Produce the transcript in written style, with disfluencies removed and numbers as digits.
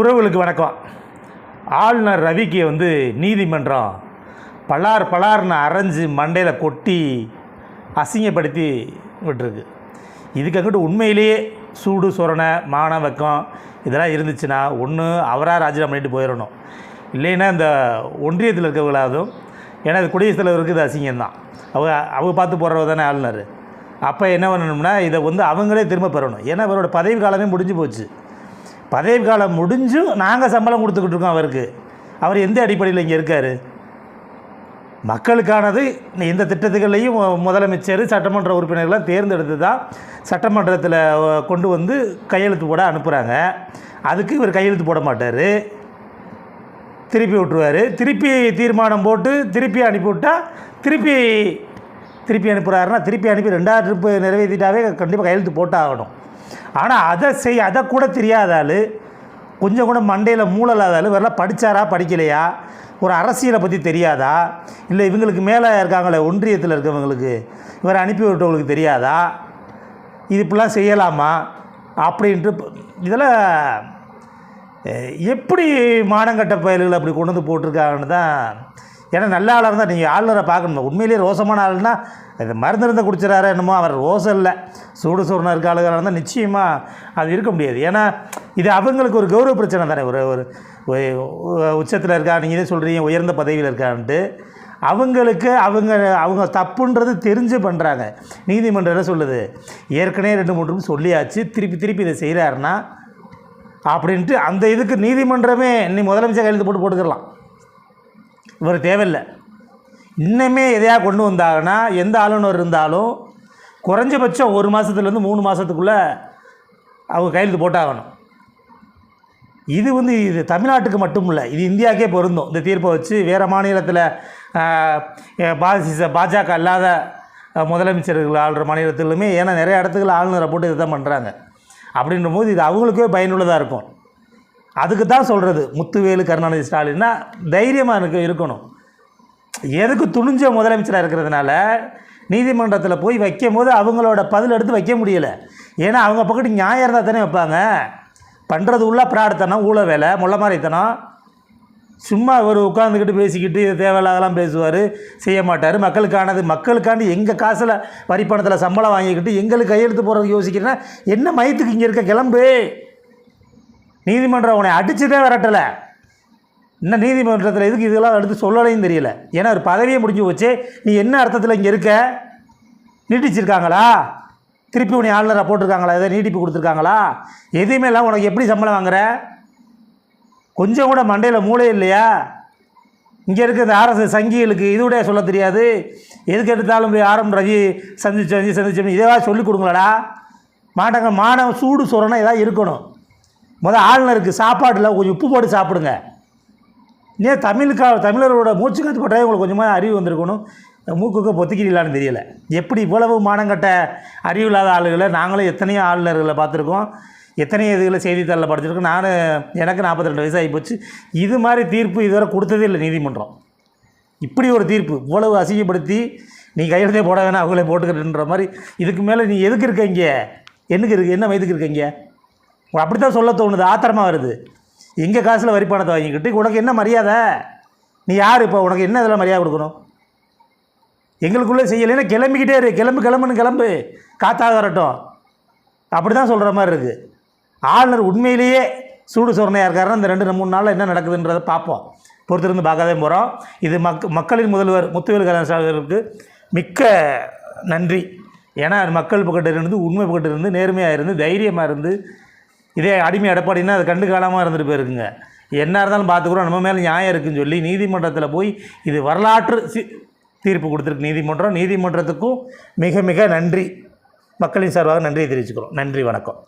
உறவுகளுக்கு வணக்கம். ஆளுநர் ரவிக்கு நீதிமன்றம் பலார்னு அரைஞ்சு மண்டையில் கொட்டி அசிங்கப்படுத்தி விட்டுருக்கு. இதுக்கு அங்கிட்டு உண்மையிலேயே சூடு சொரணை மான வெக்கம் இதெல்லாம் இருந்துச்சுன்னா ஒன்று அவராக ராஜினாமா பண்ணிட்டு போயிடணும், இல்லைன்னா இந்த ஒன்றியத்தில் இருக்கவங்களாதும், ஏன்னா இது குடியரசுத் தலைவருக்கு இது அசிங்கம்தான், அவங்க பார்த்து போடுறவ தானே ஆளுநர். அப்போ என்ன பண்ணணும்னா இதை அவங்களே திரும்ப பெறணும். ஏன்னா அவரோட பதவி காலமே முடிஞ்சு போச்சு. பதவி காலம் முடிஞ்சும் நாங்கள் சம்பளம் கொடுத்துக்கிட்டு இருக்கோம் அவருக்கு. அவர் எந்த அடிப்படையில் இங்கே இருக்கார்? மக்களுக்கானது இந்த திட்டத்துகளையும் முதலமைச்சர் சட்டமன்ற உறுப்பினர்கள்லாம் தேர்ந்தெடுத்து தான் சட்டமன்றத்தில் கொண்டு கையெழுத்து போட அனுப்புகிறாங்க. அதுக்கு இவர் கையெழுத்து போட மாட்டார், திருப்பி விட்டுருவார். திருப்பி தீர்மானம் போட்டு திருப்பி அனுப்பிவிட்டால் திருப்பி அனுப்புகிறாருன்னா திருப்பி அனுப்பி 2வது ட்ரிப்பு நிறைவேற்றிட்டாவே கண்டிப்பாக கையெழுத்து போட்டாகணும். ஆனால் அதை கூட தெரியாதால், கொஞ்சம் கூட மண்டையில் மூளலாதால், இவரெல்லாம் படித்தாரா படிக்கலையா, ஒரு அரசியலை பற்றி தெரியாதா, இல்லை இவங்களுக்கு மேலே இருக்காங்களே ஒன்றியத்தில் இருக்கவங்களுக்கு இவரை அனுப்பி விட்டவங்களுக்கு தெரியாதா, இது இப்படிலாம் செய்யலாமா அப்படின்ட்டு இதில் எப்படி மானங்கட்ட பயல்கள் அப்படி கொண்டு வந்து போட்டிருக்காங்கன்னு தான். ஏன்னா நல்ல ஆளாக இருந்தால் நீங்கள் ஆளுநரை பார்க்கணும். உண்மையிலேயே ரோசமான ஆளுன்னா இது மருந்து இருந்தால் குடிச்சிடறாரு என்னமோ, அவர் ரோசம் இல்லை, சூடு சொரணை இருக்க ஆளுகளாக இருந்தால் நிச்சயமாக அது இருக்க முடியாது. ஏன்னா இது அவங்களுக்கு ஒரு கௌரவ பிரச்சனை தானே. ஒரு உச்சத்தில் இருக்கா, நீங்கள் இதே சொல்கிறீங்க உயர்ந்த பதவியில் இருக்கான்ட்டு, அவங்களுக்கு அவங்க தப்புன்றது தெரிஞ்சு பண்ணுறாங்க. நீதிமன்றம் என்ன சொல்லுது, ஏற்கனவே 2-3 சொல்லியாச்சு, திருப்பி இதை செய்கிறாருன்னா அப்படின்ட்டு அந்த இதுக்கு நீதிமன்றமே இன்னும் முதலமைச்சர் கையெழுத்து போட்டுக்கலாம். இவர் தேவையில்லை. இன்னுமே எதையா கொண்டு வந்தாங்கன்னா எந்த ஆளுநர் இருந்தாலும் குறைஞ்சபட்சம் 1 மாதத்துலேருந்து 3 மாதத்துக்குள்ளே அவங்க கையெழுத்து போட்டாகணும். இது இது தமிழ்நாட்டுக்கு மட்டும் இல்லை, இது இந்தியாவுக்கே பொருந்தும். இந்த தீர்ப்பை வச்சு வேறு மாநிலத்தில் பாஜக அல்லாத முதலமைச்சர்கள் ஆளுற மாநிலத்திலுமே, ஏன்னா நிறைய இடத்துக்கு ஆளுநரை போட்டு இதை தான் பண்ணுறாங்க. அப்படின்ற போது இது அவங்களுக்கே பயனுள்ளதாக இருக்கும். அதுக்கு தான் சொல்கிறது, முத்துவேலு கருணாநிதி ஸ்டாலின்னா தைரியமாக இருக்கணும். எதுக்கு துணிஞ்ச முதலமைச்சராக இருக்கிறதுனால நீதிமன்றத்தில் போய் வைக்கும் போது அவங்களோட பதில் எடுத்து வைக்க முடியலை. ஏன்னா அவங்க பக்கத்து நியாயம் இருந்தால் தானே வைப்பாங்க. பண்ணுறது உள்ள பிரார்த்தனம், ஊழ வேலை, முள்ள மாதிரித்தனம். சும்மா அவர் உட்காந்துக்கிட்டு பேசிக்கிட்டு தேவையில்லாதெல்லாம் பேசுவார், செய்ய மாட்டார். மக்களுக்காண்டி எங்கள் காசில் வரி பணத்தில் சம்பளம் வாங்கிக்கிட்டு எங்களுக்கு கையெழுத்து போகிறதுக்கு யோசிக்கிறேன்னா என்ன மயத்துக்கு இங்கே இருக்க கிளம்பு. நீதிமன்றம் உன்னை அடிச்சுதே வரட்டலை. இன்னும் நீதிமன்றத்தில் எதுக்கு இதெல்லாம் எடுத்து சொல்லலையும் தெரியல. ஏன்னா ஒரு பதவியே முடிஞ்சு போச்சு, நீ என்ன அர்த்தத்தில் இங்கே இருக்க? நீட்டிச்சிருக்காங்களா? திருப்பி உன்னை ஆளுநராக போட்டிருக்காங்களா? எதாவது நீட்டிப்பு கொடுத்துருக்காங்களா? எதுவுமே இல்லை. உனக்கு எப்படி சம்பளம் வாங்குற? கொஞ்சம் கூட மண்டையில் மூளை இல்லையா? இங்கே இருக்க இந்த அரசு சங்கிகளுக்கு இதுவிட சொல்ல தெரியாது. எதுக்கு எடுத்தாலும் போய் ஆரம் ரவி சந்திச்சு இதேவாக சொல்லிக் கொடுங்களடா. மாட்டாங்க. மானம் சூடு சொரணை ஏதாவது இருக்கணும். ஆளுநருக்கு சாப்பாட்டில் கொஞ்சம் உப்பு போட்டு சாப்பிடுங்க. ஏன் தமிழரோட மூச்சு காத்து போட்டாலே உங்களுக்கு கொஞ்சமாக அறிவு வந்திருக்கணும். மூக்குக்கு பொத்திக்கிறீங்களான்னு தெரியல. எப்படி இவ்வளவு மானங்கட்ட அறிவு இல்லாத ஆளுகளை நாங்களும் எத்தனையோ ஆளுநர்களை பார்த்துருக்கோம், எத்தனையோ இதுகளை செய்தித்தாளில் படிச்சிருக்கோம். எனக்கு 42 வயசு ஆகி போச்சு. இது மாதிரி தீர்ப்பு இதுவரை கொடுத்ததே இல்லை நீதிமன்றம். இப்படி ஒரு தீர்ப்பு இவ்வளவு அசிங்கப்படுத்தி நீ கையெழுத்தே போட வேணாம் அவங்களே போட்டுக்கிட்டுன்ற மாதிரி. இதுக்கு மேலே நீ எதுக்கு இருக்க இங்கே? என்ன வயதுக்கு இருக்க இங்கே? அப்படி தான் சொல்ல தோணுது. ஆத்திரமாக வருது. எங்கள் காசில் வரி பணத்தை வாங்கிக்கிட்டு உனக்கு என்ன மரியாதை? நீ யார்? இப்போ உனக்கு என்ன இதெல்லாம் மரியாதை கொடுக்கணும்? எங்களுக்குள்ளே செய்யலைன்னா கிளம்பிக்கிட்டே இரு. கிளம்பு காத்தாக வரட்டும். அப்படி தான் சொல்கிற மாதிரி இருக்குது. ஆளுநர் உண்மையிலேயே சூடு சொரணையாக இருக்காருன்னா இந்த 2-3 நாளில் என்ன நடக்குதுன்றதை பார்ப்போம். பொறுத்திருந்து பார்க்காதே போகிறோம். இது மக்களின் முதல்வர் முத்துவேலு கருணாநிதி ஸ்டாலினுக்கு மிக்க நன்றி. ஏன்னா மக்கள் பக்கத்தில் இருந்து, உண்மை பக்கத்தில் இருந்து, நேர்மையாக இருந்து, தைரியமாக இருந்து, இதே அடிமை எடப்பாடினா அது கண்டு காலமாக இருந்துட்டு போயிருக்குங்க. என்ன இருந்தாலும் பார்த்துக்குறோம், நம்ம மேலே நியாயம் இருக்குதுன்னு சொல்லி நீதிமன்றத்தில் போய் இது வரலாற்று தீர்ப்பு கொடுத்துருக்கு நீதிமன்றம். நீதிமன்றத்துக்கும் மிக மிக நன்றி. மக்களின் சார்பாக நன்றியை தெரிவிச்சுக்கிறோம். நன்றி, வணக்கம்.